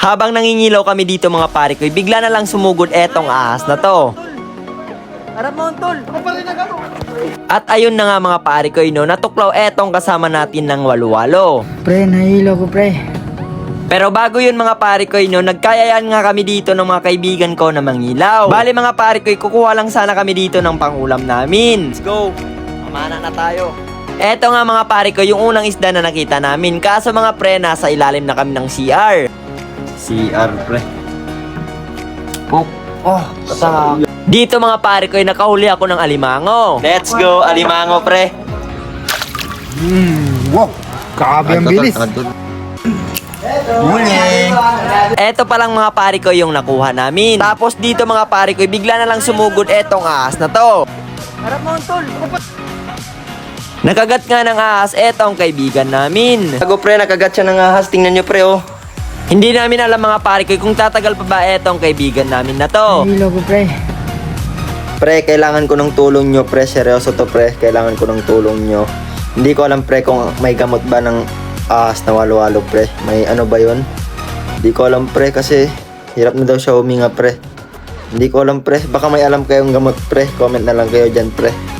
Habang nangingilaw kami dito mga pare ko, bigla na lang sumugod etong ahas na to. Harap mo, tol. Ako pa rin ako. At ayun na nga mga pare ko, no, natuklaw etong kasama natin ng walu-walo. Pre, nahilo ko, pre. Pero bago yun mga pare ko, no, nagkayayaan nga kami dito ng mga kaibigan ko na mangilaw. Bali mga pare ko, kukuha lang sana kami dito ng pangulam namin. Let's go! Mamana na tayo. Eto nga mga pare ko, yung unang isda na nakita namin. Kaso mga pre, nasa ilalim na kami ng CR. CR, pre. Oh, dito mga pare ko, nakahuli ako ng alimango. Let's go, alimango pre. Wow. Grabe ang bilis. Eto palang mga pare ko yung nakuha namin. Tapos dito mga pare ko, bigla na lang sumugod etong ahas na to. Harap mo, tol. Nakagat nga ng ahas etong kaibigan namin. Tago, pre, nakagat siya ng ahas. Tingnan nyo, pre, oh. Hindi namin alam mga pare ko kung tatagal pa ba etong kaibigan namin na to. Nahilo ko, pre. Pre, kailangan ko ng tulong nyo, pre. Seryoso to, pre. Kailangan ko ng tulong nyo. Hindi ko alam, pre, kung may gamot ba ng ahas na walo-walo, pre. May ano ba yun? Hindi ko alam, pre, kasi hirap na daw siya huminga, pre. Hindi ko alam, pre. Baka may alam kayong gamot, pre. Comment na lang kayo dyan, pre.